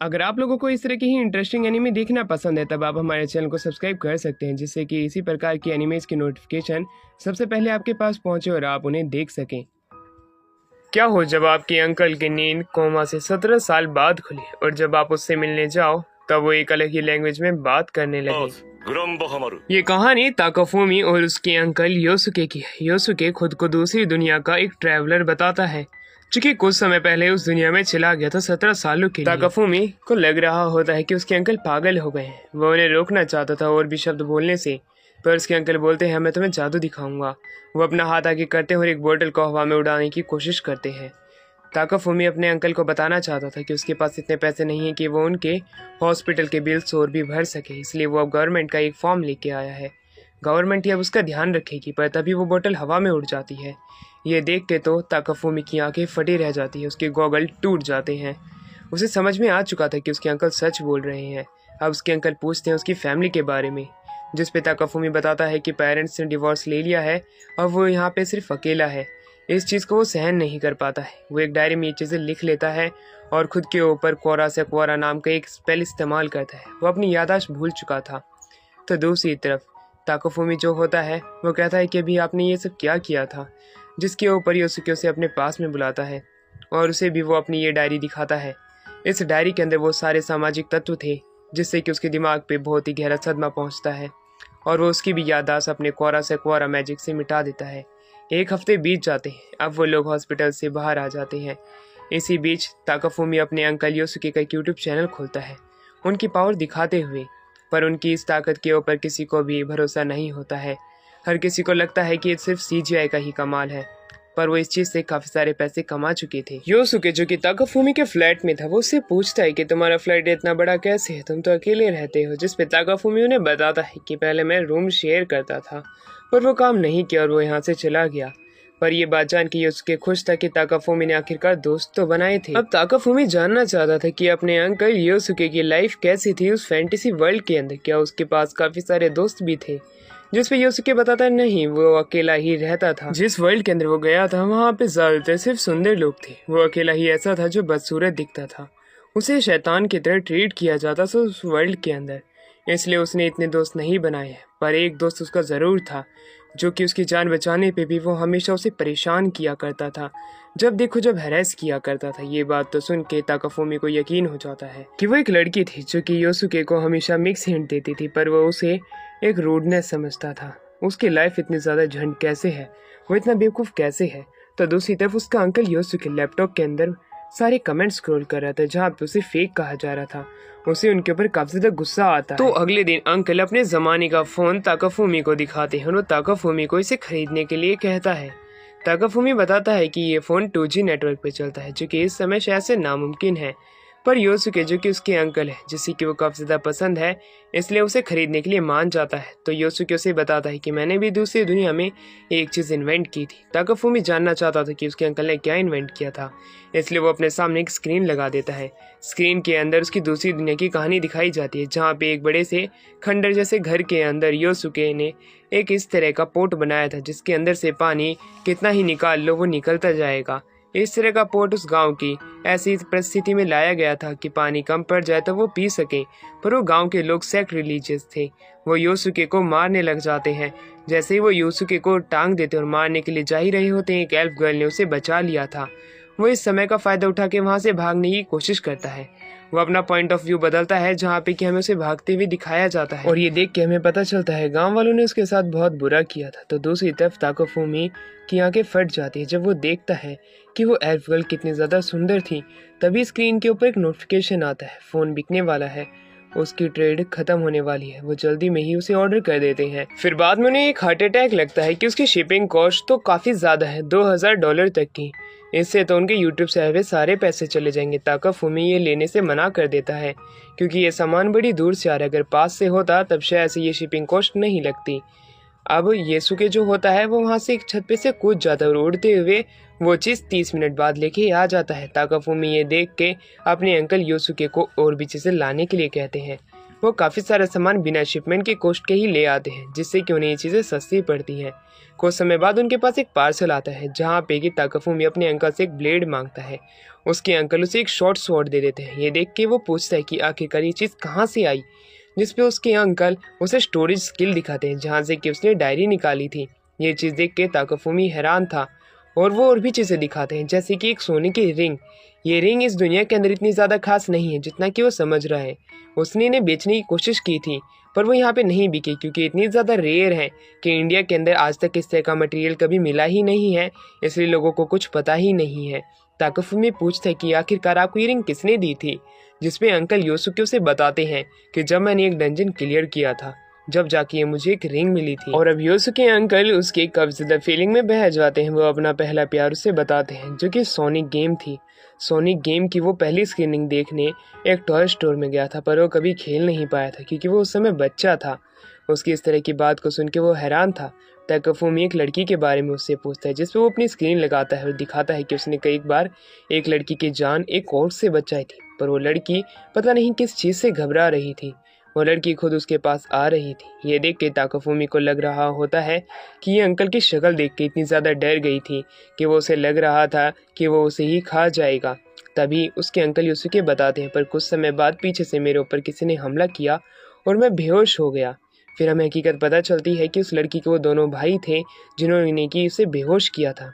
अगर आप लोगों को इस तरह की ही इंटरेस्टिंग एनिमे देखना पसंद है तब आप हमारे चैनल को सब्सक्राइब कर सकते हैं, जिससे कि इसी प्रकार की एनिमेज की नोटिफिकेशन सबसे पहले आपके पास पहुंचे और आप उन्हें देख सकें। क्या हो जब आपके अंकल की नींद कोमा से 17 साल बाद खुली और जब आप उससे मिलने जाओ तब वो एक अलग ही लैंग्वेज में बात करने लगे। ये कहानी ताकाफुमी और उसके अंकल योसुके की है। योसुके खुद को दूसरी दुनिया का एक ट्रैवलर बताता है, चूंकि कुछ समय पहले उस दुनिया में चला गया था 17 सालों के लिए। ताकाफुमी को लग रहा होता है कि उसके अंकल पागल हो गए हैं। वो उन्हें रोकना चाहता था और भी शब्द बोलने से, पर उसके अंकल बोलते हैं मैं तुम्हें जादू दिखाऊंगा। वो अपना हाथ आगे करते हैं और एक बोतल को हवा में उड़ाने की कोशिश करते हैं। ताकाफुमी अपने अंकल को बताना चाहता था कि उसके पास इतने पैसे नहीं हैं कि वो उनके हॉस्पिटल के बिल्स और भी भर सके, इसलिए वो अब गवर्नमेंट का एक फॉर्म लेके आया है। गवर्नमेंट ही अब उसका ध्यान रखेगी, पर तभी वो बोतल हवा में उड़ जाती है। ये देख के तो ताकाफुमी की आंखें फटी रह जाती है, उसके गॉगल टूट जाते हैं। उसे समझ में आ चुका था कि उसके अंकल सच बोल रहे हैं। अब उसके अंकल पूछते हैं उसकी फैमिली के बारे में, जिस पे ताकाफुमी बताता है कि पेरेंट्स ने डिवोर्स ले लिया है और वो यहाँ पे सिर्फ अकेला है। इस चीज़ को वो सहन नहीं कर पाता है। वो एक डायरी में ये चीज़ें लिख लेता है और खुद के ऊपर कोरा से क्वारा नाम का एक स्पेल इस्तेमाल करता है। वो अपनी याददाश्त भूल चुका था। तो दूसरी तरफ ताकाफुमी जो होता है वो कहता है कि अभी आपने ये सब क्या किया था, जिसके ऊपर योसुके उसे अपने पास में बुलाता है और उसे भी वो अपनी ये डायरी दिखाता है। इस डायरी के अंदर वो सारे सामाजिक तत्व थे, जिससे कि उसके दिमाग पे बहुत ही गहरा सदमा पहुंचता है और वो उसकी भी याददाश्त अपने कोरा से क्वारा मैजिक से मिटा देता है। एक हफ्ते बीत जाते हैं। अब वो लोग हॉस्पिटल से बाहर आ जाते हैं। इसी बीच ताकाफुमी अपने अंकल योसुके का यूट्यूब चैनल खोलता है, उनकी पावर दिखाते हुए, पर उनकी इस ताकत के ऊपर किसी को भी भरोसा नहीं होता है। हर किसी को लगता है कि ये सिर्फ सीजीआई का ही कमाल है, पर वो इस चीज़ से काफ़ी सारे पैसे कमा चुके थे। योसुके जो कि ताकाफुमी के फ्लैट में था, वो उससे पूछता है कि तुम्हारा फ्लैट इतना बड़ा कैसे है, तुम तो अकेले रहते हो। जिस पे ताकाफुमी उन्हें बताता है कि पहले मैं रूम शेयर करता था, पर वो काम नहीं किया और वो यहाँ से चला गया। पर ये बात जान के योसुके खुश था कि ताकाफुमी ने आखिरकार दोस्त तो बनाए थे। अब ताकाफुमी जानना चाहता था कि अपने अंकल योसुके की लाइफ कैसी थी उस फैंटेसी वर्ल्ड के अंदर। क्या उसके पास काफी सारे दोस्त भी थे? जिस पे योसुके बताता है नहीं, वो अकेला ही रहता था। जिस वर्ल्ड के अंदर वो गया था वहाँ पे ज्यादातर सिर्फ सुंदर लोग थे। वो अकेला ही ऐसा था जो बदसूरत दिखता था। उसे शैतान की तरह ट्रीट किया जाता था उस वर्ल्ड के अंदर, इसलिए उसने इतने दोस्त नहीं बनाए। पर एक दोस्त उसका ज़रूर था, जो कि उसकी जान बचाने पे भी वो हमेशा उसे परेशान किया करता था, जब देखो जब हैरेस किया करता था। ये बात तो सुन के ताकाफुमी को यकीन हो जाता है कि वो एक लड़की थी जो कि योसुके को हमेशा मिक्स हिंट देती थी, पर वो उसे एक रूडनेस समझता था। उसकी लाइफ इतनी ज़्यादा झंड कैसे है, वो इतना बेवकूफ़ कैसे है। तो दूसरी तरफ उसका अंकल योसुके लैपटॉप के अंदर सारे कमेंट स्क्रॉल कर रहा था, जहाँ पे उसे फेक कहा जा रहा था। उसे उनके ऊपर काफी ज्यादा गुस्सा आता है। तो अगले दिन अंकल अपने जमाने का फोन ताकाफुमी को दिखाते हैं और वो ताकाफुमी को इसे खरीदने के लिए कहता है। ताकाफुमी बताता है कि ये फोन 2G नेटवर्क पे चलता है, जो कि इस समय शायद से नामुमकिन है। पर योसुके जो कि उसके अंकल है, जिसे कि वो काफी ज्यादा पसंद है, इसलिए उसे खरीदने के लिए मान जाता है। तो योसुके उसे बताता है कि मैंने भी दूसरी दुनिया में एक चीज इन्वेंट की थी। ताकाफुमी जानना चाहता था कि उसके अंकल ने क्या इन्वेंट किया था, इसलिए वो अपने सामने एक स्क्रीन लगा देता है। स्क्रीन के अंदर उसकी दूसरी दुनिया की कहानी दिखाई जाती है, जहाँ पे एक बड़े से खंडर जैसे घर के अंदर योसुके ने एक इस तरह का पोट बनाया था, जिसके अंदर से पानी कितना ही निकाल लो वो निकलता जाएगा। इस तरह का पोट उस गांव की ऐसी परिस्थिति में लाया गया था कि पानी कम पड़ जाए तो वो पी सके। पर वो गांव के लोग सेक्ट रिलीजियस थे। वो योसुके को मारने लग जाते हैं। जैसे ही वो योसुके को टांग देते और मारने के लिए जा ही रहे होते हैं, एक एल्फ गर्ल ने उसे बचा लिया था। वो इस समय का फायदा उठा के वहाँ से भागने की कोशिश करता है। वो अपना पॉइंट ऑफ व्यू बदलता है, जहाँ पे कि हमें उसे भागते हुए दिखाया जाता है, और ये देख के हमें पता चलता है गांव वालों ने उसके साथ बहुत बुरा किया था। तो दूसरी तरफ ताकाफुमी की आंखें फट जाती है जब वो देखता है कि वो एल्फ गर्ल कितनी ज्यादा सुंदर थी। तभी स्क्रीन के ऊपर एक नोटिफिकेशन आता है, फोन बिकने वाला है, उसकी ट्रेड खत्म होने वाली है। वो जल्दी में ही उसे ऑर्डर कर देते हैं। फिर बाद में उन्हें एक हार्ट अटैक लगता है कि उसकी शिपिंग कॉस्ट तो काफी ज्यादा है, $2000 तक की। इससे तो उनके यूट्यूब से आए सारे पैसे चले जाएंगे। ताकाफुमी ये लेने से मना कर देता है, क्योंकि ये सामान बड़ी दूर से आ रहा है। अगर पास से होता तब शायद से ये शिपिंग कॉस्ट नहीं लगती। अब येसुके जो होता है वो वहाँ से एक छत पे से कूद जाता है और उड़ते हुए वो चीज़ 30 मिनट बाद लेके आ जाता है। ताकाफुमी ये देख के अपने अंकल योसुके को और भी चीज़ें लाने के लिए कहते हैं। वो काफ़ी सारा सामान बिना शिपमेंट के कॉस्ट के ही ले आते हैं, जिससे कि उन्हें ये चीज़ें सस्ती पड़ती हैं। कुछ समय बाद उनके पास एक पार्सल आता है जहाँ पे कि ताकाफुमी अपने अंकल से एक ब्लेड मांगता है। उसके अंकल उसे एक शॉर्ट स्वॉर्ड दे देते हैं। ये देख के वो पूछता है कि आखिरकार ये चीज़ कहाँ से आई, जिस पे उसके अंकल उसे स्टोरेज स्किल दिखाते हैं जहाँ से कि उसने डायरी निकाली थी। ये चीज़ देख के ताकाफुमी हैरान था और वो और भी चीज़ें दिखाते हैं, जैसे कि एक सोने की रिंग। ये रिंग इस दुनिया के अंदर इतनी ज़्यादा खास नहीं है जितना कि वो समझ रहा है। उसने इन्हें बेचने की कोशिश की थी पर वो यहाँ पे नहीं बिकी, क्योंकि इतनी ज़्यादा रेयर है कि इंडिया के अंदर आज तक इस तरह का मटेरियल कभी मिला ही नहीं है, इसलिए लोगों को कुछ पता ही नहीं है। ताकाफुमी पूछता है कि आखिरकार आपको ये रिंग किसने दी थी, जिसपे अंकल योसुके उसे बताते हैं कि जब मैंने एक डंजन क्लियर किया था, जब जाके ये मुझे एक रिंग मिली थी। और अब योसुके अंकल उसके काफी ज्यादा फीलिंग में बह जाते हैं। वो अपना पहला प्यार उसे बताते हैं, जो कि सोनिक गेम थी। सोनिक गेम की वो पहली स्क्रीनिंग देखने एक टॉय स्टोर में गया था, पर वो कभी खेल नहीं पाया था क्योंकि वो उस समय बच्चा था। उसकी इस तरह की बात को सुन के वो हैरान था। ताकाफुमी एक लड़की के बारे में उससे पूछता है, जिसपे वो अपनी स्क्रीन लगाता है और दिखाता है कि उसने कई बार एक लड़की की जान एक औरत से बचाई थी, पर वो लड़की पता नहीं किस चीज़ से घबरा रही थी। वो लड़की खुद उसके पास आ रही थी। ये देख के ताकाफुमी को लग रहा होता है कि ये अंकल की शक्ल देख के इतनी ज़्यादा डर गई थी कि वो उसे लग रहा था कि वो उसे ही खा जाएगा। तभी उसके अंकल योसुके बताते हैं, पर कुछ समय बाद पीछे से मेरे ऊपर किसी ने हमला किया और मैं बेहोश हो गया। फिर हमें हकीकत पता चलती है कि उस लड़की के वो दोनों भाई थे जिन्होंने कि उसे बेहोश किया था।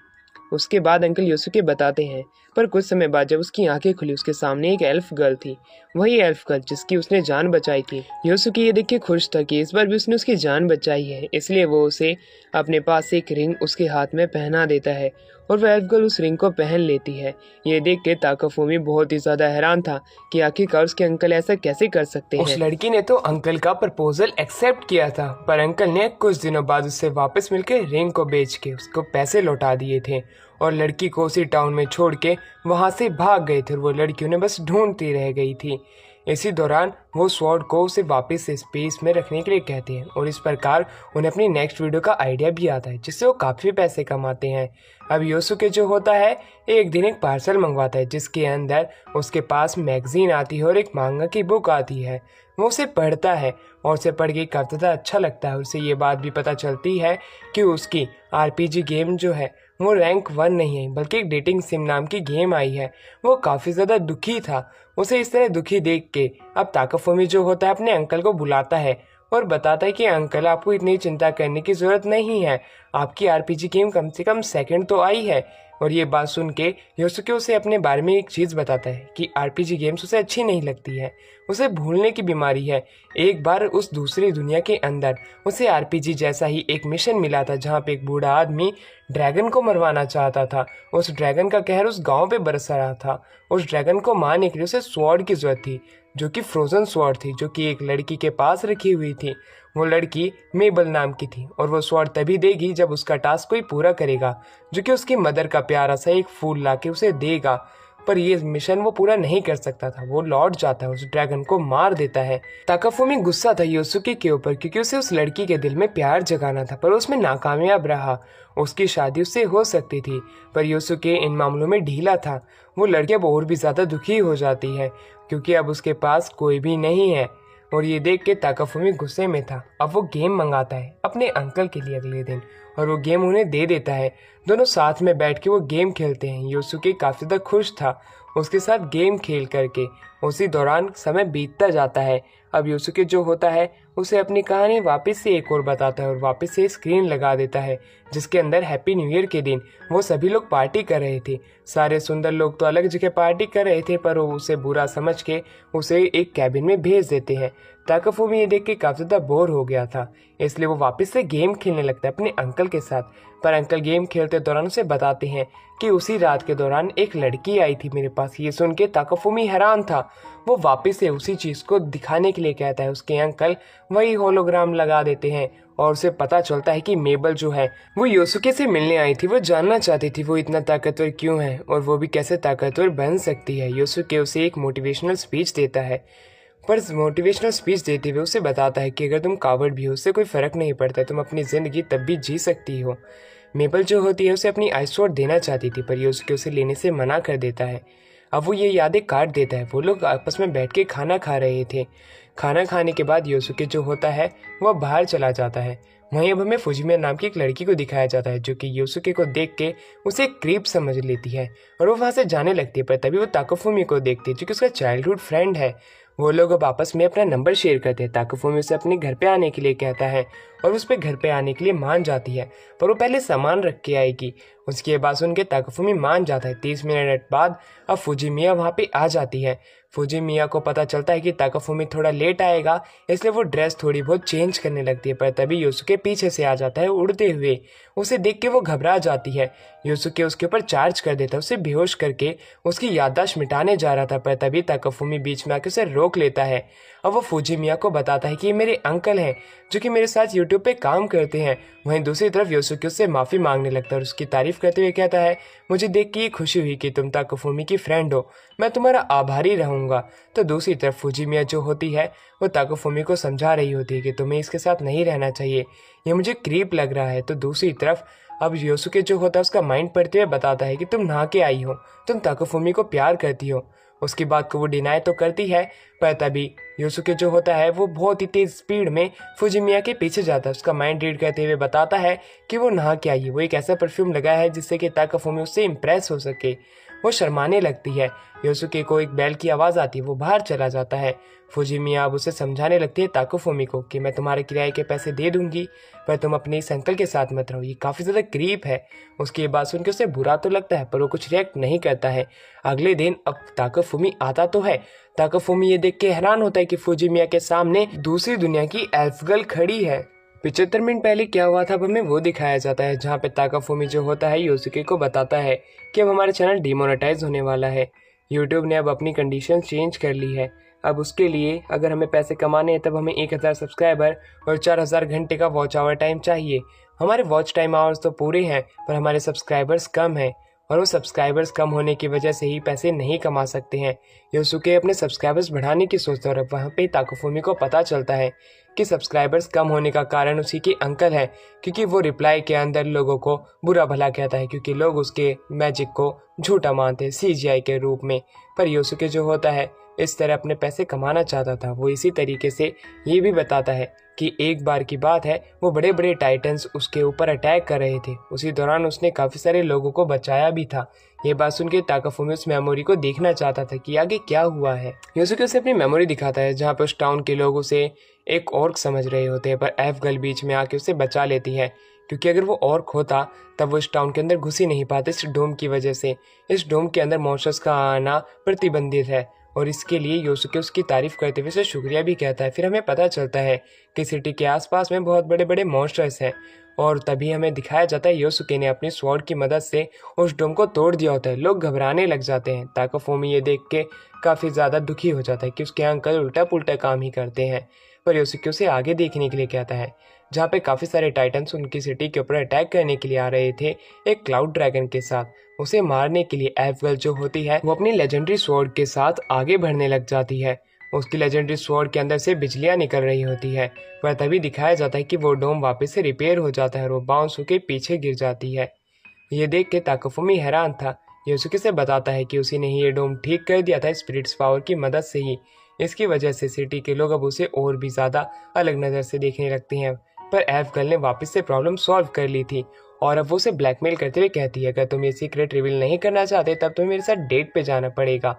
उसके बाद अंकल योसुके बताते हैं, पर कुछ समय बाद जब उसकी आंखें खुली उसके सामने एक एल्फ गर्ल थी, वही एल्फ गर्ल जिसकी उसने जान बचाई थी। योसुके ये देख के खुश था कि इस बार भी उसने उसकी जान बचाई है, इसलिए वो उसे अपने पास एक रिंग उसके हाथ में पहना देता है और वह एल्फ गर्ल उस रिंग को पहन लेती है। ये देख के ताकाफुमी बहुत ही ज्यादा हैरान था कि आखिरकार उसके अंकल ऐसा कैसे कर सकते हैं। उस लड़की ने तो अंकल का प्रपोजल एक्सेप्ट किया था, पर अंकल ने कुछ दिनों बाद उससे वापस मिलकर रिंग को बेच के उसको पैसे लौटा दिए थे और लड़की को उसी टाउन में छोड़ के वहाँ से भाग गए थे और वो लड़की उन्हें बस ढूंढती रह गई थी। इसी दौरान वो स्वॉर्ड को उसे वापस से स्पेस में रखने के लिए कहते हैं और इस प्रकार उन्हें अपनी नेक्स्ट वीडियो का आइडिया भी आता है, जिससे वो काफ़ी पैसे कमाते हैं। अब योसुके जो होता है एक दिन एक पार्सल मंगवाता है जिसके अंदर उसके पास मैगजीन आती है और एक मांगा की बुक आती है। वो उसे पढ़ता है और उसे पढ़ के काफ़ी ज़्यादा अच्छा लगता है। उसे ये बात भी पता चलती है कि उसकी RPG गेम जो है वो रैंक 1 नहीं है, बल्कि एक डेटिंग सिम नाम की गेम आई है। वो काफ़ी ज़्यादा दुखी था। उसे इस तरह दुखी देख के अब ताकाफुमी जो होता है अपने अंकल को बुलाता है और बताता है कि अंकल आपको इतनी चिंता करने की ज़रूरत नहीं है, आपकी RPG गेम कम से कम सेकंड तो आई है। और ये बात सुन के योसुके उसे अपने बारे में एक चीज़ बताता है कि RPG गेम्स उसे अच्छी नहीं लगती है, उसे भूलने की बीमारी है। एक बार उस दूसरी दुनिया के अंदर उसे RPG जैसा ही एक मिशन मिला था जहाँ पे एक बूढ़ा आदमी ड्रैगन को मरवाना चाहता था। उस ड्रैगन का कहर उस गांव पे बरस रहा था। उस ड्रैगन को मारने के लिए उसे स्वॉर्ड की जरूरत थी, जो कि फ्रोजन स्वॉर्ड थी, जो कि एक लड़की के पास रखी हुई थी। वो लड़की मेबल नाम की थी और वो स्वॉर्ड तभी देगी जब उसका टास्क कोई पूरा करेगा, जो कि उसकी मदर का प्यारा सा एक फूल लाके उसे देगा। पर ये मिशन वो पूरा नहीं कर सकता था। वो लौट जाता है, उस ड्रैगन को मार देता है। ताकाफुमी गुस्सा था योसुके के ऊपर क्योंकि उसे उस लड़की के दिल में प्यार जगाना था, पर उसमें नाकामयाब रहा। उसकी शादी उससे हो सकती थी, पर योसुके इन मामलों में ढीला था। वो लड़की अब और भी ज़्यादा दुखी हो जाती है क्योंकि अब उसके पास कोई भी नहीं है और ये देख के ताकाफुमी गुस्से में था। अब वो गेम मंगाता है अपने अंकल के लिए अगले दिन और वो गेम उन्हें दे देता है। दोनों साथ में बैठ के वो गेम खेलते हैं। योसुके काफ़ी ज़्यादा खुश था उसके साथ गेम खेल करके। उसी दौरान समय बीतता जाता है। अब योसुके जो होता है उसे अपनी कहानी वापस से एक और बताता है और वापस से स्क्रीन लगा देता है जिसके अंदर हैप्पी न्यू ईयर के दिन वो सभी लोग पार्टी कर रहे थे। सारे सुंदर लोग तो अलग जगह पार्टी कर रहे थे, पर वो उसे बुरा समझ के उसे एक कैबिन में भेज देते हैं। ताकाफुमी ये देख के काफ़ी ज़्यादा बोर हो गया था, इसलिए वो वापस से गेम खेलने लगता है अपने अंकल के साथ। पर अंकल गेम खेलते दौरान उसे बताते हैं कि उसी रात के दौरान एक लड़की आई थी मेरे पास। ये सुन के ताकाफुमी हैरान था। वो वापस से उसी चीज़ को दिखाने के लिए कहता है। उसके अंकल वही होलोग्राम लगा देते हैं और उसे पता चलता है कि मेबल जो है वो योसुके से मिलने आई थी। वो जानना चाहती थी वो इतना ताकतवर क्यों है और वो भी कैसे ताकतवर बन सकती है। योसुके उसे एक मोटिवेशनल स्पीच देता है, पर मोटिवेशनल स्पीच देते हुए उसे बताता है कि अगर तुम कावर्ड भी हो उससे कोई फ़र्क नहीं पड़ता, तुम अपनी ज़िंदगी तब भी जी सकती हो। मेबल जो होती है उसे अपनी आइस स्वॉर्ड देना चाहती थी, पर योसुके उसे लेने से मना कर देता है। अब वो ये यादें काट देता है। वो लोग आपस में बैठ के खाना खा रहे थे। खाना खाने के बाद योसुके जो होता है वह बाहर चला जाता है। वहीं अब हमें फुजिमिया नाम की एक लड़की को दिखाया जाता है जो कि योसुके को देख के उसे क्रीप समझ लेती है और वो वहां से जाने लगती है। पर तभी वो ताकाफुमी को देखती है जो कि उसका चाइल्डहुड फ्रेंड है। वो लोग अब आपस में अपना नंबर शेयर करते हैं। ताकाफुमी उसे अपने घर पे आने के लिए कहता है और उस पे घर पे आने के लिए मान जाती है, पर वो पहले सामान रख के आएगी। उसकी बात सुन के ताकाफुमी मान जाता है। 30 मिनट बाद अब फुजिमिया वहाँ पे आ जाती है। फुजिमिया को पता चलता है कि ताकाफुमी थोड़ा लेट आएगा, इसलिए वो ड्रेस थोड़ी बहुत चेंज करने लगती है। पर तभी योसुके पीछे से आ जाता है उड़ते हुए। उसे देख के वो घबरा जाती है। योसुके उसके ऊपर चार्ज कर देता है, उसे बेहोश करके उसकी याददाश्त मिटाने जा रहा था। पर तभी ताकाफुमी बीच में आके उसे रोक लेता है। अब वो फुजिमिया को बताता है कि ये मेरे अंकल हैं जो कि मेरे साथ यूट्यूब पे काम करते हैं। वहीं दूसरी तरफ योसुके उससे माफ़ी मांगने लगता है और उसकी तारीफ करते हुए कहता है, मुझे देख के ये खुशी हुई कि तुम ताकाफुमी की फ्रेंड हो, मैं तुम्हारा आभारी रहूंगा। तो दूसरी तरफ फुजिमिया जो होती है वो ताकाफुमी को समझा रही होती है कि तुम्हें इसके साथ नहीं रहना चाहिए, ये मुझे क्रीप लग रहा है। तो दूसरी तरफ अब योसुके जो होता है उसका माइंड पढ़ते हुए बताता है कि तुम नहा के आई हो, तुम ताकाफुमी को प्यार करती हो। उसकी बात को वो डिनाई तो करती है, पर तभी योसुके जो होता है वो बहुत ही तेज स्पीड में फुजिमिया के पीछे जाता है। उसका माइंड रीड करते हुए बताता है कि वो नहा के आई है, वो एक ऐसा परफ्यूम लगाया है जिससे कि ताकाफुमी उससे इम्प्रेस हो सके। वो शर्माने लगती है। योसुके को एक बैल की आवाज़ आती है, वो बाहर चला जाता है। फुजिमिया अब उसे समझाने लगती है ताकाफुमी को कि मैं तुम्हारे किराए के पैसे दे दूंगी, पर तुम अपने इस अंकल के साथ मत रहो, ये काफ़ी ज़्यादा क्रीप है। उसकी ये बात सुन के उसे बुरा तो लगता है पर वो कुछ रिएक्ट नहीं करता है। अगले दिन अब ताकाफुमी आता तो है। ताकाफुमी ये देख के हैरान होता है कि फुजिमिया के सामने दूसरी दुनिया की एल्फ गर्ल खड़ी है। 75 मिनट पहले क्या हुआ था अब हमें वो दिखाया जाता है, जहाँ पे ताकाफुमी जो होता है योसुके को बताता है कि अब हमारा चैनल डिमोनेटाइज होने वाला है। यूट्यूब ने अब अपनी कंडीशन चेंज कर ली है। अब उसके लिए अगर हमें पैसे कमाने हैं तब हमें 1000 सब्सक्राइबर और 4000 घंटे का वॉच आवर टाइम चाहिए। हमारे वॉच टाइम आवर्स तो पूरे हैं पर हमारे सब्सक्राइबर्स कम हैं और वो सब्सक्राइबर्स कम होने की वजह से ही पैसे नहीं कमा सकते हैं। योसुके अपने सब्सक्राइबर्स बढ़ाने की सोचता है और वहाँ पे ताकाफुमी को पता चलता है कि सब्सक्राइबर्स कम होने का कारण उसी के अंकल है, क्योंकि वो रिप्लाई के अंदर लोगों को बुरा भला कहता है क्योंकि लोग उसके मैजिक को झूठा मानते हैं CGI के रूप में। पर योसुके जो होता है इस तरह अपने पैसे कमाना चाहता था। वो इसी तरीके से ये भी बताता है कि एक बार की बात है वो बड़े बड़े टाइटन्स उसके ऊपर अटैक कर रहे थे, उसी दौरान उसने काफ़ी सारे लोगों को बचाया भी था। ये बात सुन के ताकाफुमी उस मेमोरी को देखना चाहता था कि आगे क्या हुआ है। योसुके उसे अपनी मेमोरी दिखाता है जहाँ पर उस टाउन के लोग उसे एक ऑर्क समझ रहे होते हैं, पर एल्फ गर्ल बीच में आके उसे बचा लेती है क्योंकि अगर वो ऑर्क होता तब वो इस टाउन के अंदर घुस ही नहीं पाते इस डोम की वजह से। इस डोम के अंदर मॉन्स्टर्स का आना प्रतिबंधित है और इसके लिए योसुके उसकी तारीफ करते हुए उसे शुक्रिया भी कहता है। फिर हमें पता चलता है कि सिटी के आसपास में बहुत बड़े बड़े मॉन्स्टर्स हैं और तभी हमें दिखाया जाता है योसुके ने अपनी स्वॉर्ड की मदद से उस डोम को तोड़ दिया होता है। लोग घबराने लग जाते हैं। ताकाफुमी ये देख के काफ़ी ज़्यादा दुखी हो जाता है कि उसके अंकल उल्टा पुल्टा काम ही करते हैं। पर योसुके उसे आगे देखने के लिए कहता है जहाँ पे काफ़ी सारे टाइटन्स उनकी सिटी के ऊपर अटैक करने के लिए आ रहे थे एक क्लाउड ड्रैगन के साथ। उसे मारने के लिए एल्फ गर्ल जो होती है वो अपनी लेजेंडरी स्वॉर्ड के साथ आगे बढ़ने लग जाती है। उसकी लेजेंडरी स्वॉर्ड के अंदर से बिजलियां निकल रही होती है, पर तभी दिखाया जाता है कि वो डोम वापस से रिपेयर हो जाता है और वो बाउंस होकर पीछे गिर जाती है। ये देख के ताकाफुमी हैरान था। योसुके से बताता है कि उसी ने ही ये डोम ठीक कर दिया था स्पिरिट्स पावर की मदद से ही। इसकी वजह से सिटी के लोग अब उसे और भी ज़्यादा अलग नज़र से देखने लगते हैं। पर एल्फ गर्ल ने वापस से प्रॉब्लम सॉल्व कर ली थी और अब वो उसे ब्लैकमेल करते हुए कहती है अगर तुम ये सीक्रेट रिवील नहीं करना चाहते तब तुम्हें मेरे साथ डेट पे जाना पड़ेगा।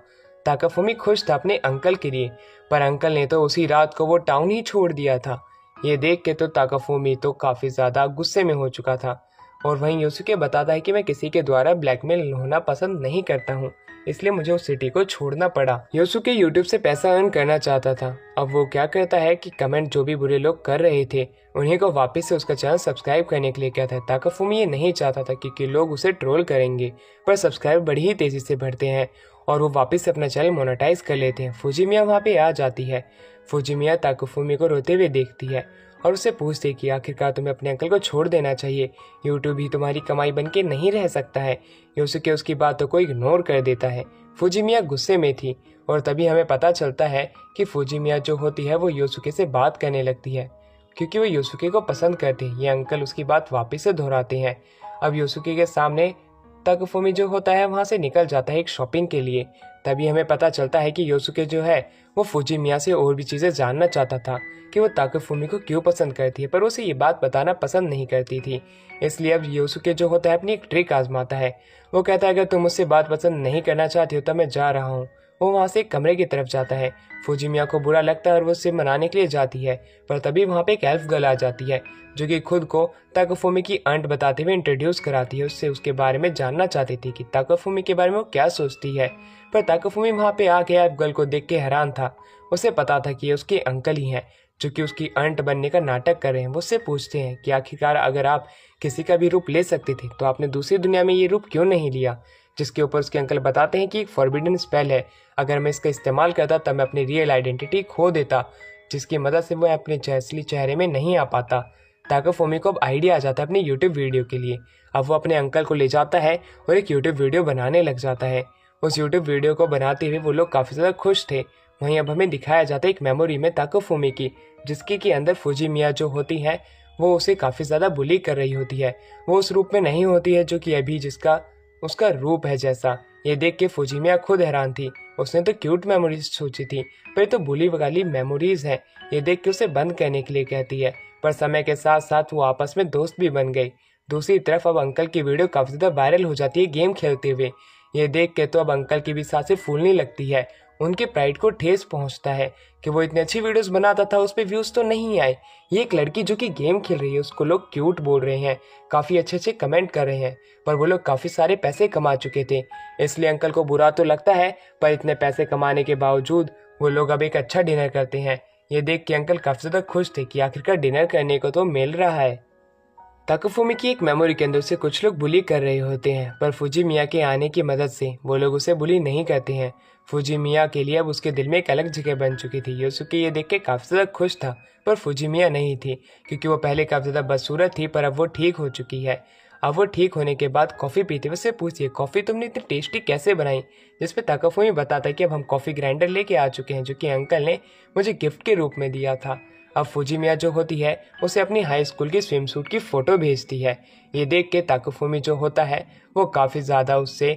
ताकाफुमी खुश था अपने अंकल के लिए, पर अंकल ने तो उसी रात को वो टाउन ही छोड़ दिया था। ये देख के तो ताकाफुमी तो काफ़ी ज़्यादा गुस्से में हो चुका था और वहीं योसुके बताता है कि मैं किसी के द्वारा ब्लैकमेल होना पसंद नहीं करता हूँ, इसलिए मुझे उस सिटी को छोड़ना पड़ा। योसुके यूट्यूब से पैसा अर्न करना चाहता था। अब वो क्या करता है कि कमेंट जो भी बुरे लोग कर रहे थे उन्हीं को वापस से उसका चैनल सब्सक्राइब करने के लिए कहता है। ताकाफुमी ये नहीं चाहता था क्योंकि लोग उसे ट्रोल करेंगे, पर सब्सक्राइब बड़ी ही तेज़ी से बढ़ते हैं और वो वापस से अपना चैनल मोनेटाइज कर लेते हैं। फुजिमिया वहाँ पे आ जाती है। फुजिमिया ताकाफुमी को रोते हुए देखती है और उससे पूछती है कि आखिरकार तुम्हें अपने अंकल को छोड़ देना चाहिए, यूट्यूब ही तुम्हारी कमाई बन के नहीं रह सकता है। योसुके उसकी बातों को इग्नोर कर देता है। फुजिमिया गुस्से में थी और तभी हमें पता चलता है कि फुजिमिया जो होती है वो योसुके से बात करने लगती है क्योंकि वो योसुके को पसंद करती है। ये अंकल उसकी बात वापस से दोहराते हैं। अब योसुके के सामने ताकाफुमी जो होता है वहाँ से निकल जाता है एक शॉपिंग के लिए। तभी हमें पता चलता है कि योसुके जो है वो फुजिमिया से और भी चीज़ें जानना चाहता था कि वो ताकाफुमी को क्यों पसंद करती है, पर उसे ये बात बताना पसंद नहीं करती थी। इसलिए अब योसुके जो होता है अपनी एक ट्रिक आजमाता है। वो कहता है अगर तुम मुझसे बात पसंद नहीं करना चाहती हो तो मैं जा रहा हूँ। वो वहाँ से एक कमरे की तरफ जाता है। फुजिमिया को बुरा लगता है और वो उसे मनाने के लिए जाती है, पर तभी वहाँ पे एक एल्फ गर्ल आ जाती है जो कि खुद को ताकाफुमी की आंट बताते हुए इंट्रोड्यूस कराती है। उससे उसके बारे में जानना चाहती थी कि ताकाफुमी के बारे में वो क्या सोचती है। पर ताकाफुमी वहाँ पे आके एल्फ गर्ल को देख के हैरान था। उसे पता था कि ये उसके अंकल ही हैं जो कि उसकी आंट बनने का नाटक कर रहे हैं। वो उससे पूछते हैं कि आखिरकार अगर आप किसी का भी रूप ले सकते थे तो आपने दूसरी दुनिया में ये रूप क्यों नहीं लिया। जिसके ऊपर उसके अंकल बताते हैं कि एक फॉरबिडन स्पेल है, अगर मैं इसका इस्तेमाल करता तब मैं अपनी रियल आइडेंटिटी खो देता, जिसकी मदद से वो अपने असली चेहरे में नहीं आ पाता। ताकाफुमी को अब आइडिया आ जाता है अपनी यूट्यूब वीडियो के लिए। अब वो अपने अंकल को ले जाता है और एक यूट्यूब वीडियो बनाने लग जाता है। उस यूट्यूब वीडियो को बनाते हुए वो लोग काफ़ी ज़्यादा खुश थे। वहीं अब हमें दिखाया जाता है एक मेमोरी में ताकाफुमी की, जिसके कि अंदर फुजिमिया जो होती है वो उसे काफ़ी ज़्यादा बुली कर रही होती है। वो उस रूप में नहीं होती है जो कि अभी जिसका उसका रूप है जैसा। ये देख के फुजिमिया खुद हैरान थी। उसने तो क्यूट मेमोरीज सोची थी, पर ये तो बुली वाली मेमोरीज है। ये देख के उसे बंद करने के लिए कहती है, पर समय के साथ साथ वो आपस में दोस्त भी बन गई। दूसरी तरफ अब अंकल की वीडियो काफ़ी ज़्यादा वायरल हो जाती है गेम खेलते हुए। ये देख के तो अब अंकल की भी सांसें फूलने लगती है। उनके प्राइड को ठेस पहुंचता है कि वो इतनी अच्छी वीडियोस बनाता था, उस पर व्यूज़ तो नहीं आए। ये एक लड़की जो कि गेम खेल रही है उसको लोग क्यूट बोल रहे हैं, काफ़ी अच्छे अच्छे कमेंट कर रहे हैं, पर वो लोग काफ़ी सारे पैसे कमा चुके थे। इसलिए अंकल को बुरा तो लगता है, पर इतने पैसे कमाने के बावजूद वो लोग अब एक अच्छा डिनर करते हैं। ये देख के अंकल काफ़ी ज़्यादा खुश थे कि आखिरकार डिनर करने को तो मिल रहा है। ताकाफुमी की एक मेमोरी के अंदर से कुछ लोग बुली कर रहे होते हैं, पर फुजिमिया के आने की मदद से वो लोग उसे बुली नहीं करते हैं। फुजिमिया के लिए अब उसके दिल में एक अलग जगह बन चुकी थी। योसुके ये देख के काफ़ी ज़्यादा खुश था, पर फुजिमिया नहीं थी, क्योंकि वो पहले काफ़ी ज़्यादा बदसूरत थी, पर अब वो ठीक हो चुकी है। अब वो ठीक होने के बाद कॉफ़ी पीते हुए उससे पूछिए कॉफ़ी तुमने इतनी टेस्टी कैसे बनाई। जिस पे ताकाफुमी बताता है कि अब हम कॉफ़ी ग्राइंडर लेके आ चुके हैं जो कि अंकल ने मुझे गिफ्ट के रूप में दिया था। अब फुजिमिया जो होती है उसे अपनी हाई स्कूल की स्विम सूट की फ़ोटो भेजती है। ये देख के ताकाफुमी जो होता है वो काफ़ी ज़्यादा उससे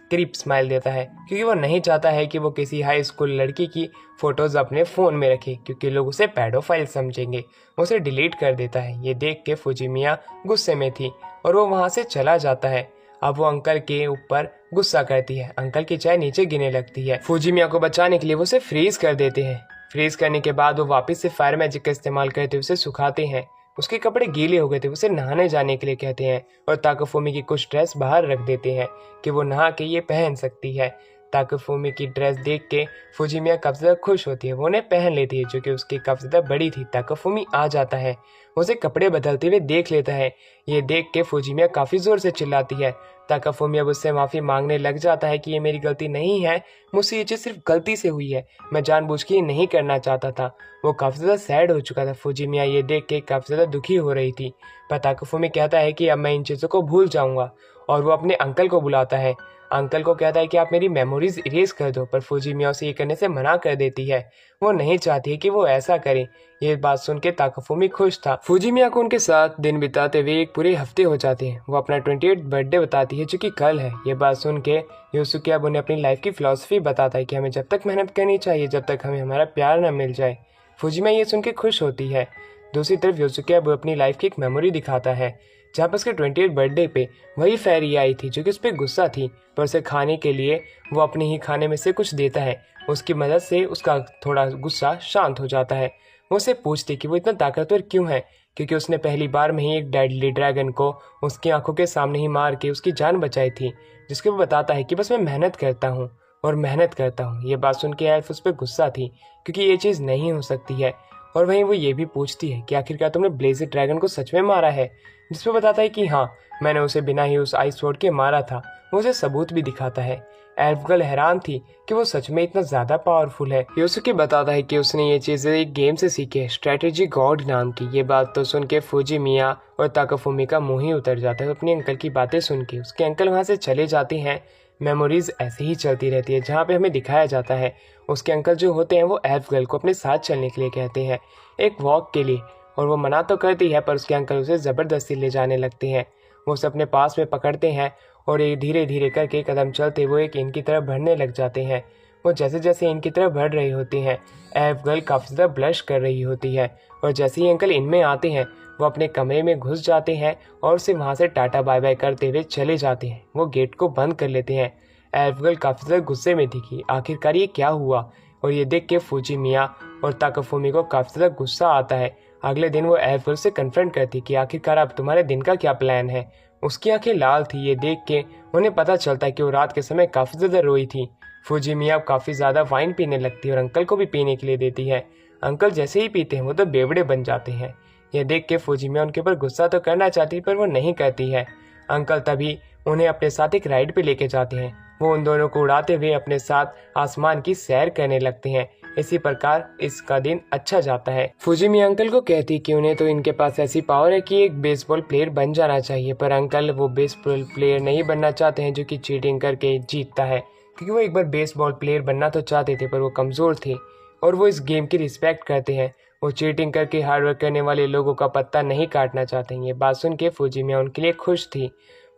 क्रीप स्माइल देता है, क्योंकि वो नहीं चाहता है कि वो किसी हाई स्कूल लड़की की फ़ोटोज़ अपने फ़ोन में रखे, क्योंकि लोग उसे पैडोफाइल समझेंगे। उसे डिलीट कर देता है। ये देख के फुजिमिया गुस्से में थी और वो वहाँ से चला जाता है। अब वो अंकल के ऊपर गुस्सा करती है। अंकल की चाय नीचे गिरने लगती है। फुजिमिया को बचाने के लिए वो उसे फ्रीज कर देते हैं। फ्रीज करने के बाद वो वापस से फायर मैजिक का इस्तेमाल करते हुए उसे सुखाते हैं। उसके कपड़े गीले हो गए थे, उसे नहाने जाने के लिए कहते हैं और ताकाफुमी की कुछ ड्रेस बाहर रख देते हैं कि वो नहा के ये पहन सकती है। ताकाफुमी की ड्रेस देख के फुजिमिया काफ़ी ज़्यादा खुश होती है। वो उन्हें पहन लेती है जो कि उसकी काफ़ी ज़्यादा बड़ी थी। ताकाफुमी आ जाता है, उसे कपड़े बदलते हुए देख लेता है। ये देख के फुजिमिया काफ़ी ज़ोर से चिल्लाती है। ताकाफुमी अब उससे माफ़ी मांगने लग जाता है कि ये मेरी गलती नहीं है, मुझसे ये चीज़ सिर्फ गलती से हुई है, मैं जानबूझ के ये नहीं करना चाहता था। वो काफ़ी ज़्यादा सैड हो चुका था। फुजिमिया ये देख के काफ़ी ज़्यादा दुखी हो रही थी, पर ताकाफुमी कहता है कि अब मैं इन चीज़ों को भूल जाऊँगा और वो अपने अंकल को बुलाता है। अंकल को कहता है कि आप मेरी मेमोरीज इरेज कर दो, पर फुजिमिया उसे ये करने से मना कर देती है। वो नहीं चाहती है कि वो ऐसा करे। ये बात सुन के ताकाफुमी खुश था। फुजिमिया को उनके साथ दिन बिताते हुए एक पूरे हफ्ते हो जाते हैं। वो अपना 28th बर्थडे बताती है जो कि कल है। ये बात सुन के योसुके अब उन्हें अपनी लाइफ की फिलॉसफी बताता है कि हमें जब तक मेहनत करनी चाहिए जब तक हमें हमारा प्यार न मिल जाए। फुजिमिया ये सुन के खुश होती है। दूसरी तरफ योसुके अब अपनी लाइफ की एक मेमोरी दिखाता है जहाँ पर उसके 28th बर्थडे पे वही फेरी आई थी जो कि उस पर गुस्सा थी, पर उसे खाने के लिए वो अपने ही खाने में से कुछ देता है। उसकी मदद से उसका थोड़ा गुस्सा शांत हो जाता है। वो उसे पूछती कि वो इतना ताकतवर क्यों है, क्योंकि उसने पहली बार में ही एक डेडली ड्रैगन को उसकी आंखों के सामने ही मार के उसकी जान बचाई थी। जिसके वो बताता है कि बस मैं मेहनत करता हूँ और मेहनत करता हूँ। ये बात सुन के एल्फ उस पर गुस्सा थी, क्योंकि ये चीज़ नहीं हो सकती है। और वहीं वो ये भी पूछती है कि आखिरकार तुमने ब्लेज़र ड्रैगन को सच में मारा है, जिसपे बताता है कि हाँ, मैंने उसे बिना ही उस आइस स्वॉर्ड के मारा था। वो उसे सबूत भी दिखाता है। एल्फ गर्ल हैरान थी कि वो सच में इतना ज़्यादा पावरफुल है। योसुके बताता है कि उसने ये चीज़ें एक गेम से सीखी है, स्ट्रेटेजी गॉड नाम की। ये बात तो सुन के फुजिमिया और ताकाफुमी का मुँह ही उतर जाता है अपने अंकल की बातें सुन के। उसके अंकल वहाँ से चले जाते हैं। मेमोरीज ऐसे ही चलती रहती है, जहाँ पे हमें दिखाया जाता है उसके अंकल जो होते हैं वो एल्फ गर्ल को अपने साथ चलने के लिए कहते हैं एक वॉक के लिए, और वो मना तो करती है, पर उसके अंकल उसे ज़बरदस्ती ले जाने लगते हैं। वो उसे अपने पास में पकड़ते हैं और ये धीरे धीरे करके कदम चलते वो एक इनकी तरफ बढ़ने लग जाते हैं। वो जैसे जैसे इनकी तरफ बढ़ रही होती हैं, एफ गर्ल काफ़ी ज़्यादा ब्लश कर रही होती है। और जैसे ही अंकल इनमें आते हैं वो अपने कमरे में घुस जाते हैं और उसे वहाँ से टाटा बाय बाय करते हुए चले जाते हैं। वो गेट को बंद कर लेते हैं। एफ गर्ल काफ़ी ज़्यादा गुस्से में थी कि आखिरकार ये क्या हुआ, और ये देख के फूजी मिया और ताकाफुमी को काफ़ी ज़्यादा गुस्सा आता है। अगले दिन वो एफ गर्ल से कन्फ्रंट करती कि आखिरकार अब तुम्हारे दिन का क्या प्लान है। उसकी आंखें लाल थी। ये देख के उन्हें पता चलता है कि वो रात के समय काफ़ी ज़्यादा रोई थी। फूजी मिया काफ़ी ज़्यादा वाइन पीने लगती है और अंकल को भी पीने के लिए देती है। अंकल जैसे ही पीते हैं वो तो बेवड़े बन जाते हैं। यह देख के फूजी मिया उनके ऊपर गुस्सा तो करना चाहती पर वो नहीं करती है। अंकल तभी उन्हें अपने साथ एक राइड पे लेके जाते हैं। वो उन दोनों को उड़ाते हुए अपने साथ आसमान की सैर करने लगते हैं। इसी प्रकार इसका दिन अच्छा जाता है। फूजिमी अंकल को कहती कि उन्हें तो इनके पास ऐसी पावर है कि एक बेसबॉल प्लेयर बन जाना चाहिए, पर अंकल वो बेसबॉल प्लेयर नहीं बनना चाहते हैं जो कि चीटिंग करके जीतता है, क्योंकि वो एक बार बेसबॉल प्लेयर बनना तो चाहते थे पर वो कमज़ोर थे और वो इस गेम की रिस्पेक्ट करते हैं। वो चीटिंग करके हार्डवर्क करने वाले लोगों का पत्ता नहीं काटना चाहते हैं। ये बात सुन के फूजिमिया उनके लिए खुश थी।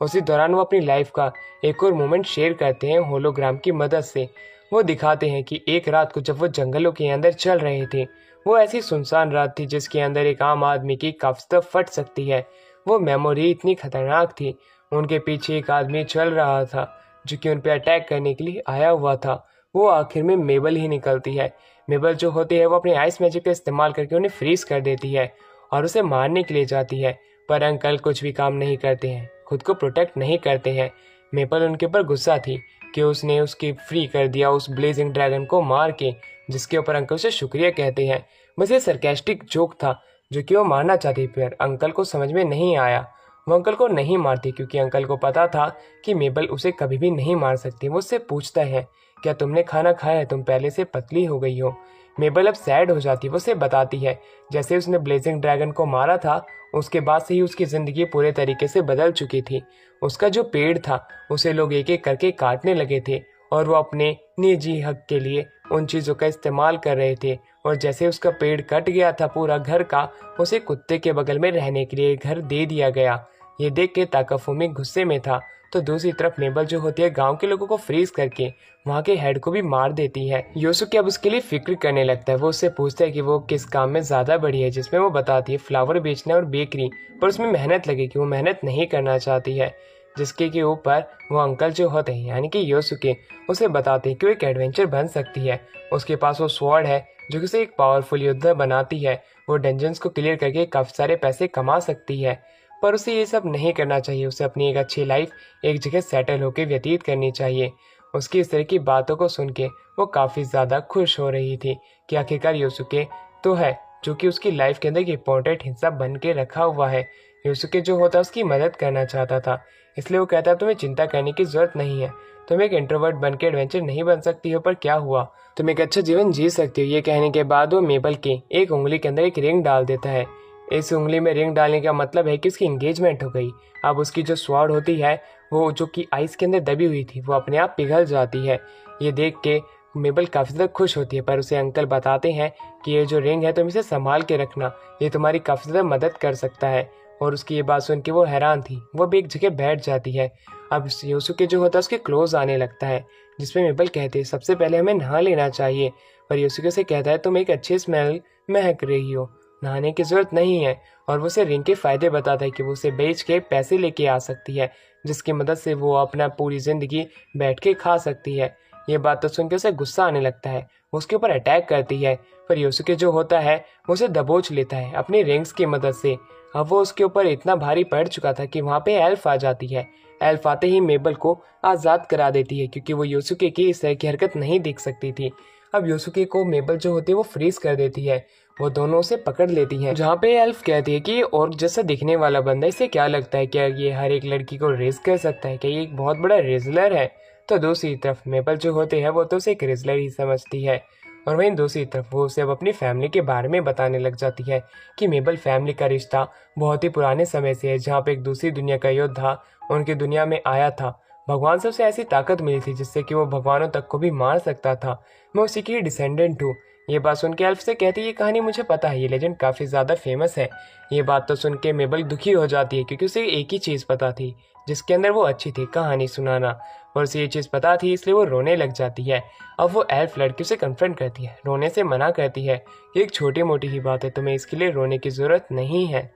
उसी दौरान वो अपनी लाइफ का एक और मोमेंट शेयर करते हैं होलोग्राम की मदद से। वो दिखाते हैं कि एक रात को जब वो जंगलों के अंदर चल रहे थे, वो ऐसी सुनसान रात थी जिसके अंदर एक आम आदमी की कब्ज़ फट सकती है। वो मेमोरी इतनी खतरनाक थी। उनके पीछे एक आदमी चल रहा था जो कि उन पर अटैक करने के लिए आया हुआ था। वो आखिर में मेबल ही निकलती है। मेबल जो होती है वो अपने आइस मैजिक का इस्तेमाल करके उन्हें फ्रीज कर देती है और उसे मारने के लिए जाती है, पर अंकल कुछ भी काम नहीं करते हैं, खुद को प्रोटेक्ट नहीं करते हैं। मेपल उनके ऊपर गुस्सा थी कि उसने उसकी फ्री कर दिया उस ब्लेजिंग ड्रैगन को मार के, जिसके ऊपर अंकल से शुक्रिया कहते हैं। बस ये सरकास्टिक जोक था जो कि वो मारना चाहती, पर अंकल को समझ में नहीं आया। वो अंकल को नहीं मारती क्योंकि अंकल को पता था कि मेबल उसे कभी भी नहीं मार सकती। वो उससे पूछता है, क्या तुमने खाना खाया है? तुम पहले से पतली हो गई हो। मेबल अब सैड हो जाती। वो उसे बताती है जैसे उसने ब्लेजिंग ड्रैगन को मारा था उसके बाद से ही उसकी ज़िंदगी पूरे तरीके से बदल चुकी थी। उसका जो पेड़ था उसे लोग एक एक करके काटने लगे थे और वो अपने निजी हक के लिए उन चीज़ों का इस्तेमाल कर रहे थे। और जैसे उसका पेड़ कट गया था पूरा घर का, उसे कुत्ते के बगल में रहने के लिए घर दे दिया गया। ये देख के ताकाफुमी गुस्से में था, तो दूसरी तरफ मेबल जो होती है गांव के लोगों को फ्रीज करके वहाँ के हेड को भी मार देती है। योसुके अब उसके लिए फिक्र करने लगता है। वो उससे पूछता है कि वो किस काम में ज़्यादा बड़ी है, जिसमें वो बताती है फ्लावर बेचना और बेकरी, पर उसमें मेहनत लगेगी। वो मेहनत नहीं करना चाहती है, जिसके के ऊपर वो अंकल जो होते हैं यानी कि योसुके उसे बताते हैं कि वो एक एडवेंचर बन सकती है। उसके पास वो स्वॉर्ड है जो कि उसे एक पावरफुल योद्धा बनाती है। वो डंजन्स को क्लियर करके काफ़ी सारे पैसे कमा सकती है, पर उसे ये सब नहीं करना चाहिए। उसे अपनी एक अच्छी लाइफ एक जगह सेटल होकर व्यतीत करनी चाहिए। उसकी इस तरह की बातों को सुन के वो काफ़ी ज़्यादा खुश हो रही थी कि आखिरकार योसुके तो है जो कि उसकी लाइफ के अंदर एक इम्पोर्टेंट हिस्सा बन के रखा हुआ है। योसुके जो होता है उसकी मदद करना चाहता था, इसलिए वो कहता है तुम्हें चिंता करने की ज़रूरत नहीं है। तुम एक इंट्रोवर्ट बन के एडवेंचर नहीं बन सकती हो, पर क्या हुआ, तुम एक अच्छा जीवन जी सकती हो। ये कहने के बाद वो मेबल की एक उंगली के अंदर एक रिंग डाल देता है। इस उंगली में रिंग डालने का मतलब है कि उसकी एंगेजमेंट हो गई। अब उसकी जो स्वॉर्ड होती है वो जो कि आइस के अंदर दबी हुई थी वो अपने आप पिघल जाती है। ये देख के मेबल काफ़ी ज़्यादा खुश होती है, पर उसे अंकल बताते हैं कि ये जो रिंग है तुम इसे संभाल के रखना, ये तुम्हारी काफ़ी ज़्यादा मदद कर सकता है। और उसकी ये बात सुन के वो हैरान थी। वो भी एक जगह बैठ जाती है। अब योसुके जो होता है उसके क्लोज आने लगता है, जिसमें मेबल कहते हैं सबसे पहले हमें नहा लेना चाहिए, पर योसुके से कहता है तुम एक अच्छी स्मेल महक रही हो, नहाने की ज़रूरत नहीं है। और वो उसे रिंग के फ़ायदे बताता है कि वो उसे बेच के पैसे लेके आ सकती है, जिसकी मदद से वो अपना पूरी ज़िंदगी बैठ के खा सकती है। ये बात तो सुन के उसे गुस्सा आने लगता है। वो उसके ऊपर अटैक करती है, पर योसुके जो होता है वो उसे दबोच लेता है अपनी रिंग्स की मदद से। अब वो उसके ऊपर इतना भारी पड़ चुका था कि वहाँ पे एल्फ आ जाती है। एल्फ आते ही मेबल को आज़ाद करा देती है, क्योंकि वो योसुके की इस तरह की हरकत नहीं देख सकती थी। अब योसुके को मेबल जो होती है वो फ्रीज कर देती है। वो दोनों उसे पकड़ लेती हैं, जहाँ पे एल्फ कहती है कि ये ऑर्क जैसा दिखने वाला बंदा, इसे क्या लगता है क्या ये हर एक लड़की को रेज कर सकता है, क्या ये एक बहुत बड़ा रेजलर है। तो दूसरी तरफ मेबल जो होते हैं वो तो उसे एक रेजलर ही समझती है। और वहीं दूसरी तरफ वो उसे अब अपनी फैमिली के बारे में बताने लग जाती है कि मेबल फैमिली का रिश्ता बहुत ही पुराने समय से है, जहाँ पे एक दूसरी दुनिया का योद्धा उनकी दुनिया में आया था। भगवान से उसे ऐसी ताकत मिली थी जिससे कि वो भगवानों तक को भी मार सकता था। मैं उसी की डिसेंडेंट हूँ। ये बात सुन के एल्फ से कहती है ये कहानी मुझे पता है, ये लेजेंड काफ़ी ज़्यादा फेमस है। ये बात तो सुन के मेबल दुखी हो जाती है क्योंकि उसे एक ही चीज़ पता थी जिसके अंदर वो अच्छी थी, कहानी सुनाना, और उसे ये चीज़ पता थी इसलिए वो रोने लग जाती है। अब वो एल्फ लड़की से कन्फ्रंट करती है, रोने से मना करती है कि एक छोटी मोटी ही बात है, तुम्हें इसके लिए रोने की ज़रूरत नहीं है।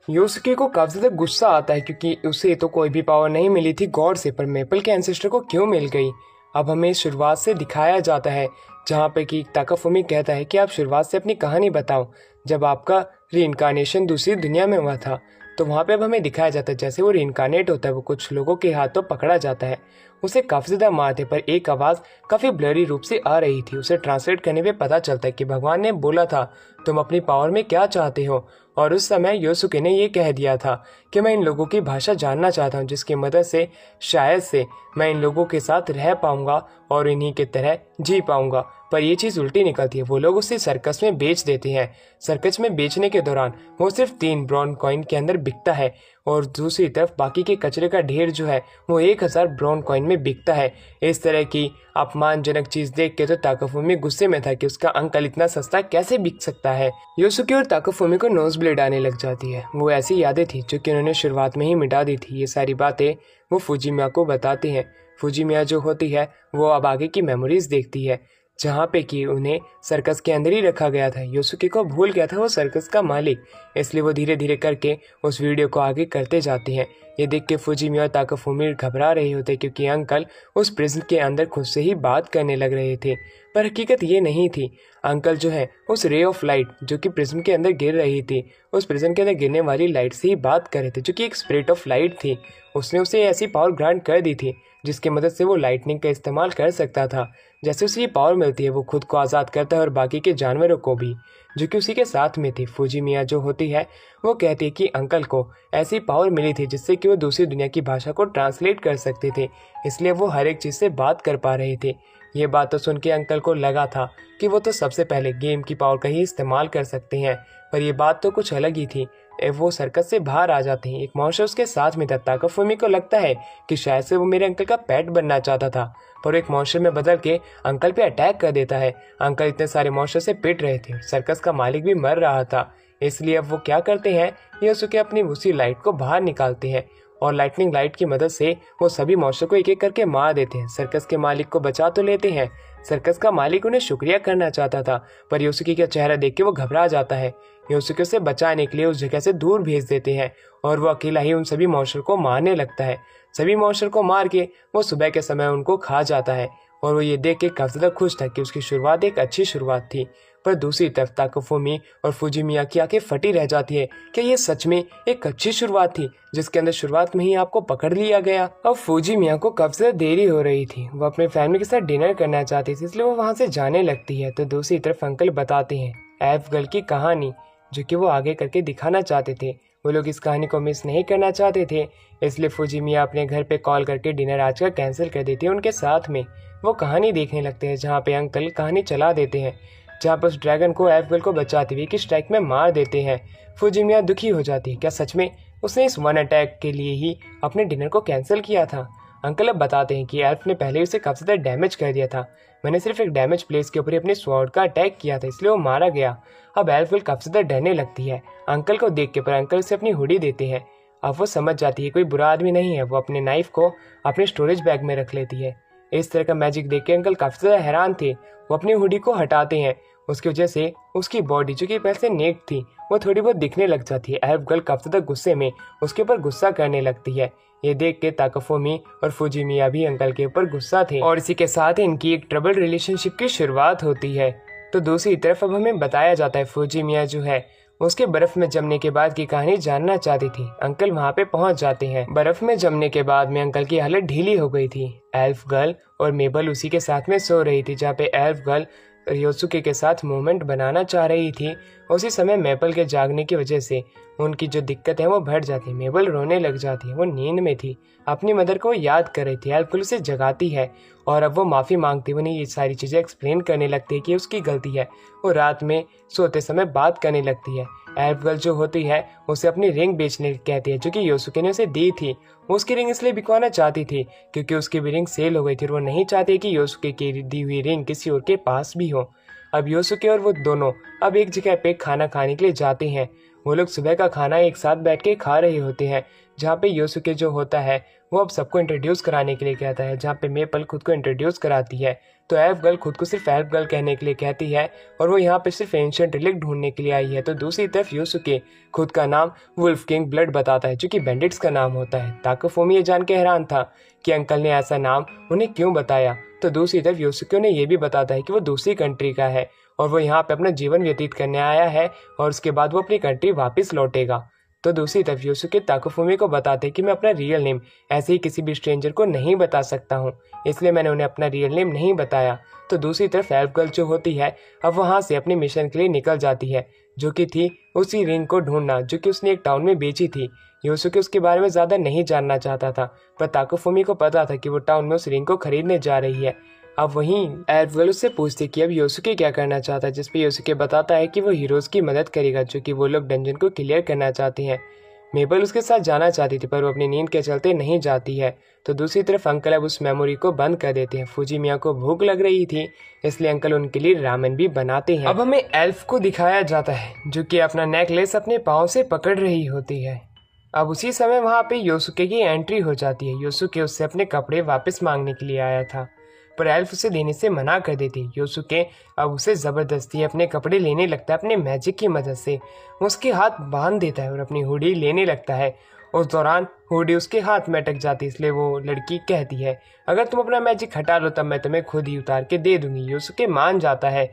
योसुके को काफी ज्यादा गुस्सा आता है क्योंकि उसे तो कोई भी पावर नहीं मिली थी गॉड से, पर मेपल के एंसेस्टर को क्यों मिल गई। अब हमें शुरुआत से दिखाया जाता है जहाँ पे कि ताकाफुमी कहता है कि आप शुरुआत से अपनी कहानी बताओ, जब आपका रीइंकार्नेशन दूसरी दुनिया में हुआ था। तो वहाँ पे अब हमें दिखाया जाता है जैसे वो रीइंकार्नेट होता है वो कुछ लोगों के हाथों पकड़ा जाता है, उसे काफ़ी ज़्यादा मारते, पर एक आवाज़ काफ़ी ब्लरी रूप से आ रही थी। उसे ट्रांसलेट करने पे पता चलता है कि भगवान ने बोला था तुम अपनी पावर में क्या चाहते हो, और उस समय योसुके ने ये कह दिया था कि मैं इन लोगों की भाषा जानना चाहता हूँ जिसकी मदद से शायद से मैं इन लोगों के साथ रह पाऊंगा और इन्हीं की तरह जी पाऊंगा। पर ये चीज़ उल्टी निकलती है, वो लोग उसे सर्कस में बेच देते हैं। सर्कस में बेचने के दौरान वो सिर्फ 3 ब्रॉन कॉइन के अंदर बिकता है और दूसरी तरफ बाकी के कचरे का ढेर जो है वो 1000 ब्रॉन कॉइन में बिकता है। इस तरह की अपमानजनक चीज़ देख के तो ताकाफुमी गुस्से में था कि उसका अंकल इतना सस्ता कैसे बिक सकता है। योसुके और ताकाफुमी को नोज ब्लेड आने लग जाती है। वो ऐसी यादें थी जो कि उन्होंने शुरुआत में ही मिटा दी थी। ये सारी बातें वो फुजिमिया को बताते हैं। फुजिमिया जो होती है वो अब आगे की मेमोरीज देखती है जहाँ पे कि उन्हें सर्कस के अंदर ही रखा गया था। योसुके को भूल गया था वो सर्कस का मालिक, इसलिए वो धीरे धीरे करके उस वीडियो को आगे करते जाते हैं। ये देख के फुजिमिया और ताकाफुमी घबरा रहे होते क्योंकि अंकल उस प्रिज्म के अंदर खुद से ही बात करने लग रहे थे, पर हकीकत ये नहीं थी। अंकल जो है उस रे ऑफ लाइट जो कि प्रिज्म के अंदर गिर रही थी, उस प्रिज्म के अंदर गिरने वाली लाइट से ही बात कर रहे थे जो कि एक स्पिरिट ऑफ लाइट थी। उसने उसे ऐसी पावर ग्रांट कर दी थी जिसकी मदद से वो लाइटनिंग का इस्तेमाल कर सकता था। जैसे उसे ये पावर मिलती है वो खुद को आज़ाद करता है और बाकी के जानवरों को भी जो कि उसी के साथ में थे। फुजिमिया जो होती है वो कहती है कि अंकल को ऐसी पावर मिली थी जिससे कि वो दूसरी दुनिया की भाषा को ट्रांसलेट कर सकते थे, इसलिए वो हर एक चीज़ से बात कर पा रहे थे। ये बात तो सुन के अंकल को लगा था कि वो तो सबसे पहले गेम की पावर का ही इस्तेमाल कर सकते हैं, पर यह बात तो कुछ अलग ही थी। वो सर्कस से बाहर आ जाते हैं, एक मॉन्स्टर उसके साथ में था। ताकाफुमी को लगता है कि शायद से वो मेरे अंकल का पेट बनना चाहता था, पर एक मॉन्स्टर में बदल के अंकल पे अटैक कर देता है। अंकल इतने सारे मॉन्स्टर से पिट रहे थे, सर्कस का मालिक भी मर रहा था, इसलिए अब वो क्या करते हैं योसुके अपनी उसी लाइट को बाहर निकालते हैं और लाइटनिंग लाइट की मदद से वो सभी मॉन्स्टर को एक एक करके मार देते हैं। सर्कस के मालिक को बचा तो लेते हैं, सर्कस का मालिक उन्हें शुक्रिया करना चाहता था, पर योसुके का चेहरा देख के वो घबरा जाता है। योसुके से बचाने के लिए उस जगह से दूर भेज देते हैं और वो अकेला ही उन सभी मॉन्स्टर को मारने लगता है। सभी मॉन्स्टर को मार के वो सुबह के समय उनको खा जाता है और वो ये देख के काफी ज्यादा खुश था कि उसकी शुरुआत एक अच्छी शुरुआत थी। पर दूसरी तरफ ताकाफुमी और फुजिमिया की आंखें फटी रह जाती है कि ये सच में एक अच्छी शुरुआत थी जिसके अंदर शुरुआत में ही आपको पकड़ लिया गया। अब फुजिमिया को काफी ज्यादा देरी हो रही थी, वो अपने फैमिली के साथ डिनर करना चाहती थी, इसलिए वो वहाँ से जाने लगती है। तो दूसरी तरफ अंकल बताते हैं एल्फ गर्ल की कहानी जो कि वो आगे करके दिखाना चाहते थे। वो लोग इस कहानी को मिस नहीं करना चाहते थे, इसलिए फुजिमिया अपने घर पे कॉल करके डिनर आज का कैंसिल कर देती है। उनके साथ में वो कहानी देखने लगते हैं जहाँ पे अंकल कहानी चला देते हैं, जहाँ पर उस ड्रैगन को एल्फ गर्ल को बचाते हुए कि स्ट्राइक में मार देते हैं। फुजिमिया दुखी हो जाती है, क्या सच में उसने इस वन अटैक के लिए ही अपने डिनर को कैंसिल किया था। अंकल अब बताते हैं कि एल्फ ने पहले उसे काफ़ी ज़्यादा डैमेज कर दिया था, मैंने सिर्फ एक डैमेज प्लेस के ऊपर ही अपने स्वॉर्ड का अटैक किया था, इसलिए वो मारा गया। अब एल्फ गर्ल काफ़ी ज़्यादा डरने लगती है अंकल को देख के, पर अंकल उसे अपनी हुडी देते हैं। अब वो समझ जाती है कोई बुरा आदमी नहीं है, वो अपने नाइफ को अपने स्टोरेज बैग में रख लेती है। इस तरह का मैजिक देख के अंकल काफ़ी ज़्यादा हैरान थे, वो अपनी हुडी को हटाते हैं, उसकी वजह से उसकी बॉडी जो कि पहले से नेक थी वो थोड़ी बहुत दिखने लग जाती है। एल्फ गर्ल काफ़ी ज़्यादा गुस्से में उसके ऊपर गुस्सा करने लगती है। ये देख के ताकाफुमी और फुजिमिया भी अंकल के ऊपर गुस्सा थे और इसी के साथ इनकी एक ट्रबल रिलेशनशिप की शुरुआत होती है। तो दूसरी तरफ अब हमें बताया जाता है फुजिमिया जो है उसके बर्फ में जमने के बाद की कहानी जानना चाहती थी। अंकल वहाँ पे पहुँच जाते हैं। बर्फ में जमने के बाद में अंकल की हालत ढीली हो गई थी। एल्फ गर्ल और मेबल उसी के साथ में सो रही थी, जहाँ पे एल्फ गर्ल योसुके के साथ मूवमेंट बनाना चाह रही थी। उसी समय मेबल के जागने की वजह से उनकी जो दिक्कत है वो बढ़ जाती है। मेबल रोने लग जाती है, वो नींद में थी, अपनी मदर को याद कर रही थी। एल्फ गर्ल उसे जगाती है और अब वो माफ़ी मांगती है, उन्हें ये सारी चीज़ें एक्सप्लेन करने लगती है कि उसकी गलती है। वो रात में सोते समय बात करने लगती है। एल्फ गर्ल जो होती है उसे अपनी रिंग बेचने कहती है जो कि योसुके ने उसे दी थी। उसकी रिंग इसलिए बिकवाना चाहती थी क्योंकि उसकी भी रिंग सेल हो गई थी और वो नहीं चाहती कि योसुके की दी हुई रिंग किसी और के पास भी हो। अब योसुके और वो दोनों अब एक जगह पे खाना खाने के लिए जाते हैं। वो लोग सुबह का खाना एक साथ बैठ के खा रहे होते हैं, जहाँ पे योसुके जो होता है वो अब सबको इंट्रोड्यूस कराने के लिए कहता है, जहाँ पे मेपल खुद को इंट्रोड्यूस कराती है। तो एल्फ गर्ल खुद को सिर्फ एल्फ गर्ल कहने के लिए कहती है और वो यहाँ पे सिर्फ एंशिएंट रिलिक ढूंढने के लिए आई है। तो दूसरी तरफ योसुके खुद का नाम वुल्फ किंग ब्लड बताता है, जो कि बैंडिट्स का नाम होता है। ताकाफुमी ये जान के हैरान था कि अंकल ने ऐसा नाम उन्हें क्यों बताया। तो दूसरी तरफ योसुके ने यह भी बताता है कि वो दूसरी कंट्री का है और वो यहाँ पे अपना जीवन व्यतीत करने आया है और उसके बाद वो अपनी कंट्री वापस लौटेगा। तो दूसरी तरफ योसुके ताकाफुमी को बताते हैं कि मैं अपना रियल नेम ऐसे ही किसी भी स्ट्रेंजर को नहीं बता सकता हूँ, इसलिए मैंने उन्हें अपना रियल नेम नहीं बताया। तो दूसरी तरफ एल्फ गर्ल जो होती है अब वहाँ से अपने मिशन के लिए निकल जाती है, जो कि थी उसी रिंग को ढूंढना जो कि उसने एक टाउन में बेची थी। योसुके उसके बारे में ज़्यादा नहीं जानना चाहता था, पर ताकाफुमी को पता था कि वो टाउन में उस रिंग को खरीदने जा रही है। अब वहीं एल्फ गर्ल उससे पूछती कि अब योसुके क्या करना चाहता है, जिसपे योसुके बताता है कि वो हीरोज़ की मदद करेगा जो कि वो लोग डंजन को क्लियर करना चाहते हैं। मेबल उसके साथ जाना चाहती थी पर वो अपनी नींद के चलते नहीं जाती है। तो दूसरी तरफ अंकल अब उस मेमोरी को बंद कर देते हैं। फूजी मियाँ को भूख लग रही थी, इसलिए अंकल उनके लिए रामेन भी बनाते हैं। अब हमें एल्फ को दिखाया जाता है जो कि अपना नेकलेस अपने पाँव से पकड़ रही होती है। अब उसी समय वहाँ पे योसुके की एंट्री हो जाती है। योसुके उससे अपने कपड़े वापस मांगने के लिए आया था, पर एल्फ उसे देने से मना कर देती। योसुके अब उसे ज़बरदस्ती अपने कपड़े लेने लगता है अपने मैजिक की मदद से। वो उसके हाथ बांध देता है और अपनी हुडी लेने लगता है। उस दौरान हुडी उसके हाथ में अटक जाती है, इसलिए वो लड़की कहती है अगर तुम अपना मैजिक हटा लो तब मैं तुम्हें खुद ही उतार के दे दूंगी। योसुके मान जाता है,